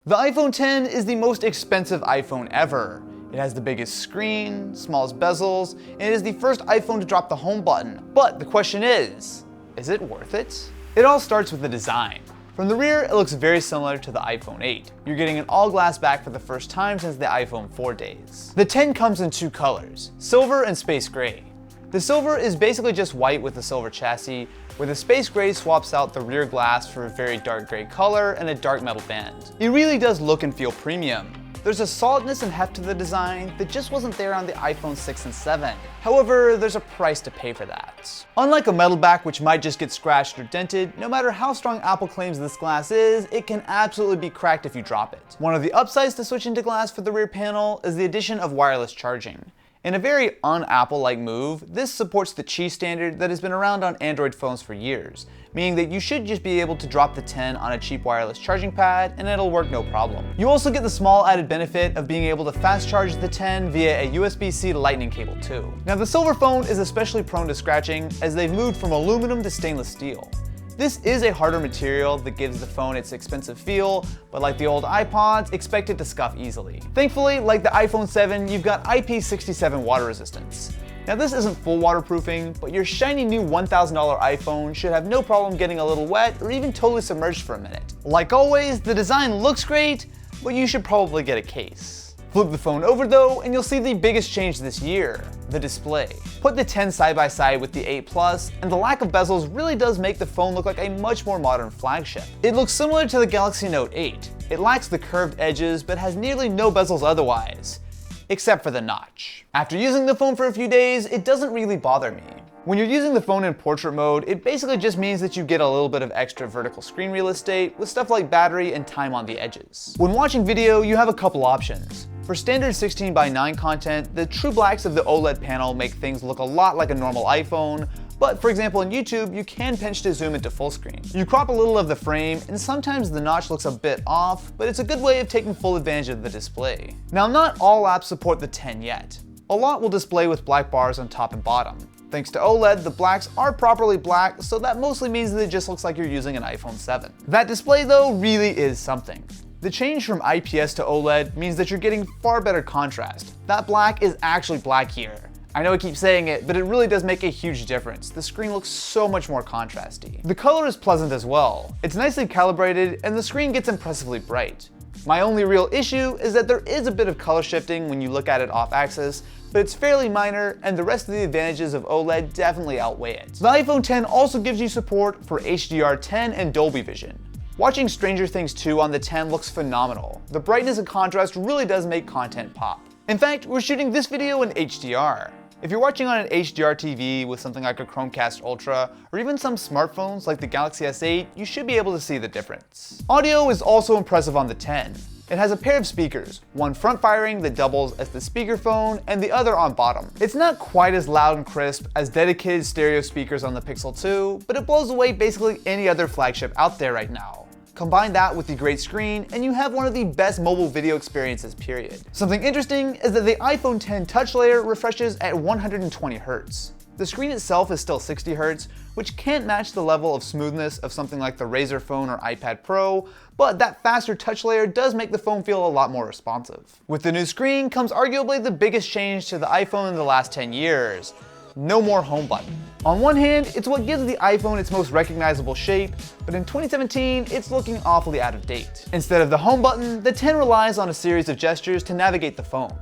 The iPhone X is the most expensive iPhone ever. It has the biggest screen, smallest bezels, and it is the first iPhone to drop the home button. But the question is it worth it? It all starts with the design. From the rear, it looks very similar to the iPhone 8. You're getting an all-glass back for the first time since the iPhone 4 days. The X comes in two colors, silver and space gray. The silver is basically just white with a silver chassis, where the space gray swaps out the rear glass for a very dark gray color and a dark metal band. It really does look and feel premium. There's a solidness and heft to the design that just wasn't there on the iPhone 6 and 7. However, there's a price to pay for that. Unlike a metal back which might just get scratched or dented, no matter how strong Apple claims this glass is, it can absolutely be cracked if you drop it. One of the upsides to switching to glass for the rear panel is the addition of wireless charging. In a very un-Apple-like move, this supports the Qi standard that has been around on Android phones for years, meaning that you should just be able to drop the X on a cheap wireless charging pad and it'll work no problem. You also get the small added benefit of being able to fast charge the X via a USB-C to Lightning cable too. Now the silver phone is especially prone to scratching as they've moved from aluminum to stainless steel. This is a harder material that gives the phone its expensive feel, but like the old iPods, expect it to scuff easily. Thankfully, like the iPhone 7, you've got IP67 water resistance. Now this isn't full waterproofing, but your shiny new $1,000 iPhone should have no problem getting a little wet or even totally submerged for a minute. Like always, the design looks great, but you should probably get a case. Flip the phone over though, and you'll see the biggest change this year, the display. Put the X side by side with the 8 Plus, and the lack of bezels really does make the phone look like a much more modern flagship. It looks similar to the Galaxy Note 8. It lacks the curved edges, but has nearly no bezels otherwise, except for the notch. After using the phone for a few days, it doesn't really bother me. When you're using the phone in portrait mode, it basically just means that you get a little bit of extra vertical screen real estate with stuff like battery and time on the edges. When watching video, you have a couple options. For standard 16:9 content, the true blacks of the OLED panel make things look a lot like a normal iPhone, but for example in YouTube, you can pinch to zoom into full screen. You crop a little of the frame, and sometimes the notch looks a bit off, but it's a good way of taking full advantage of the display. Now not all apps support the X yet. A lot will display with black bars on top and bottom. Thanks to OLED, the blacks are properly black, so that mostly means that it just looks like you're using an iPhone 7. That display though really is something. The change from IPS to OLED means that you're getting far better contrast. That black is actually black here. I know I keep saying it, but it really does make a huge difference. The screen looks so much more contrasty. The color is pleasant as well. It's nicely calibrated, and the screen gets impressively bright. My only real issue is that there is a bit of color shifting when you look at it off-axis, but it's fairly minor, and the rest of the advantages of OLED definitely outweigh it. The iPhone X also gives you support for HDR10 and Dolby Vision. Watching Stranger Things 2 on the X looks phenomenal. The brightness and contrast really does make content pop. In fact, we're shooting this video in HDR. If you're watching on an HDR TV with something like a Chromecast Ultra, or even some smartphones like the Galaxy S8, you should be able to see the difference. Audio is also impressive on the X. It has a pair of speakers, one front-firing that doubles as the speakerphone, and the other on bottom. It's not quite as loud and crisp as dedicated stereo speakers on the Pixel 2, but it blows away basically any other flagship out there right now. Combine that with the great screen, and you have one of the best mobile video experiences, period. Something interesting is that the iPhone X touch layer refreshes at 120 Hz. The screen itself is still 60 Hz, which can't match the level of smoothness of something like the Razer phone or iPad Pro, but that faster touch layer does make the phone feel a lot more responsive. With the new screen comes arguably the biggest change to the iPhone in the last 10 years. No more home button. On one hand, it's what gives the iPhone its most recognizable shape, but in 2017, it's looking awfully out of date. Instead of the home button, the X relies on a series of gestures to navigate the phone.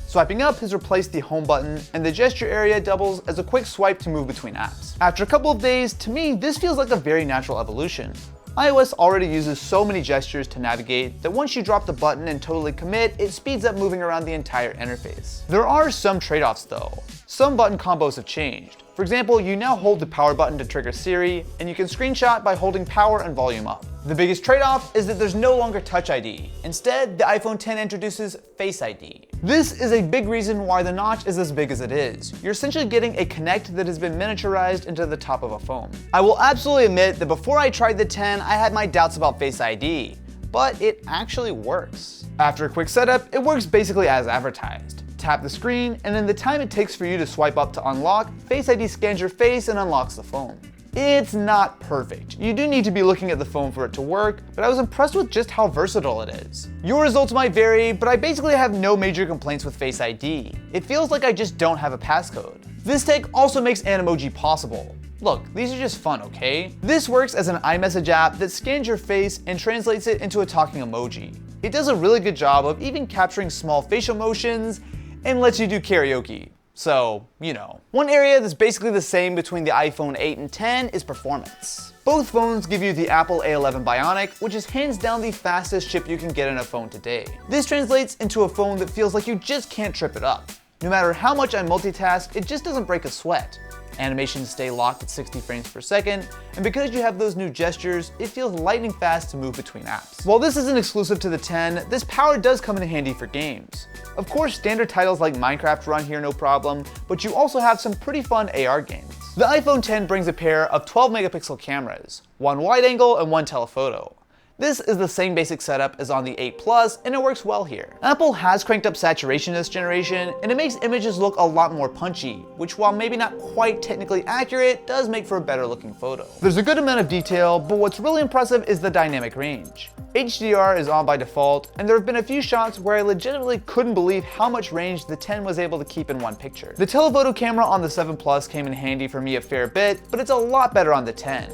Swiping up has replaced the home button, and the gesture area doubles as a quick swipe to move between apps. After a couple of days, to me, this feels like a very natural evolution. iOS already uses so many gestures to navigate that once you drop the button and totally commit, it speeds up moving around the entire interface. There are some trade-offs though. Some button combos have changed. For example, you now hold the power button to trigger Siri, and you can screenshot by holding power and volume up. The biggest trade-off is that there's no longer Touch ID. Instead, the iPhone X introduces Face ID. This is a big reason why the notch is as big as it is. You're essentially getting a Connect that has been miniaturized into the top of a phone. I will absolutely admit that before I tried the X, I had my doubts about Face ID, but it actually works. After a quick setup, it works basically as advertised. Tap the screen, and in the time it takes for you to swipe up to unlock, Face ID scans your face and unlocks the phone. It's not perfect. You do need to be looking at the phone for it to work, but I was impressed with just how versatile it is. Your results might vary, but I basically have no major complaints with Face ID. It feels like I just don't have a passcode. This tech also makes Animoji possible. Look, these are just fun, okay? This works as an iMessage app that scans your face and translates it into a talking emoji. It does a really good job of even capturing small facial motions and lets you do karaoke. So, you know. One area that's basically the same between the iPhone 8 and 10 is performance. Both phones give you the Apple A11 Bionic, which is hands down the fastest chip you can get in a phone today. This translates into a phone that feels like you just can't trip it up. No matter how much I multitask, it just doesn't break a sweat. Animations stay locked at 60 frames per second, and because you have those new gestures, it feels lightning fast to move between apps. While this isn't exclusive to the 10, this power does come in handy for games. Of course, standard titles like Minecraft run here no problem, but you also have some pretty fun AR games. The iPhone 10 brings a pair of 12 megapixel cameras, one wide angle and one telephoto. This is the same basic setup as on the 8 Plus, and it works well here. Apple has cranked up saturation this generation, and it makes images look a lot more punchy, which while maybe not quite technically accurate, does make for a better looking photo. There's a good amount of detail, but what's really impressive is the dynamic range. HDR is on by default, and there have been a few shots where I legitimately couldn't believe how much range the 10 was able to keep in one picture. The telephoto camera on the 7 Plus came in handy for me a fair bit, but it's a lot better on the 10.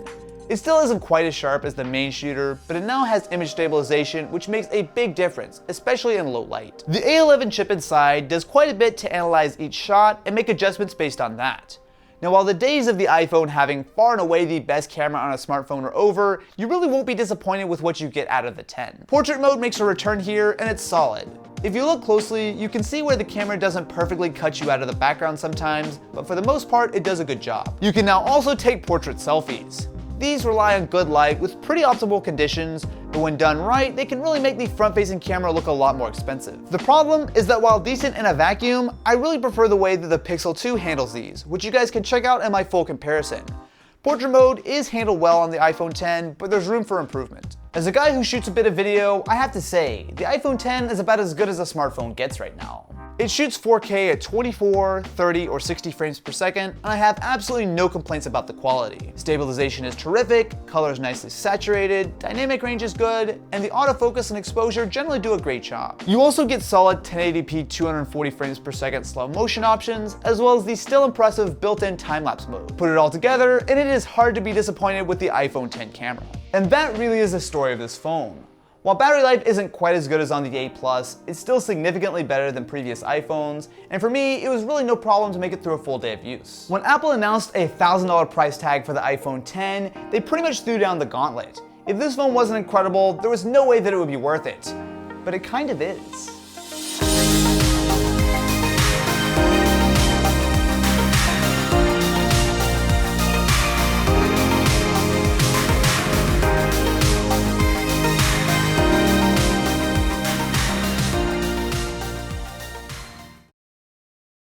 It still isn't quite as sharp as the main shooter, but it now has image stabilization, which makes a big difference, especially in low light. The A11 chip inside does quite a bit to analyze each shot and make adjustments based on that. Now, while the days of the iPhone having far and away the best camera on a smartphone are over, you really won't be disappointed with what you get out of the 10. Portrait mode makes a return here, and it's solid. If you look closely, you can see where the camera doesn't perfectly cut you out of the background sometimes, but for the most part, it does a good job. You can now also take portrait selfies. These rely on good light with pretty optimal conditions, but when done right, they can really make the front-facing camera look a lot more expensive. The problem is that while decent in a vacuum, I really prefer the way that the Pixel 2 handles these, which you guys can check out in my full comparison. Portrait mode is handled well on the iPhone 10, but there's room for improvement. As a guy who shoots a bit of video, I have to say, the iPhone 10 is about as good as a smartphone gets right now. It shoots 4K at 24, 30, or 60 frames per second, and I have absolutely no complaints about the quality. Stabilization is terrific, color is nicely saturated, dynamic range is good, and the autofocus and exposure generally do a great job. You also get solid 1080p 240 frames per second slow motion options, as well as the still impressive built-in time-lapse mode. Put it all together, and it is hard to be disappointed with the iPhone 10 camera. And that really is the story of this phone. While battery life isn't quite as good as on the 8 Plus, it's still significantly better than previous iPhones, and for me, it was really no problem to make it through a full day of use. When Apple announced a $1,000 price tag for the iPhone 10, they pretty much threw down the gauntlet. If this phone wasn't incredible, there was no way that it would be worth it. But it kind of is.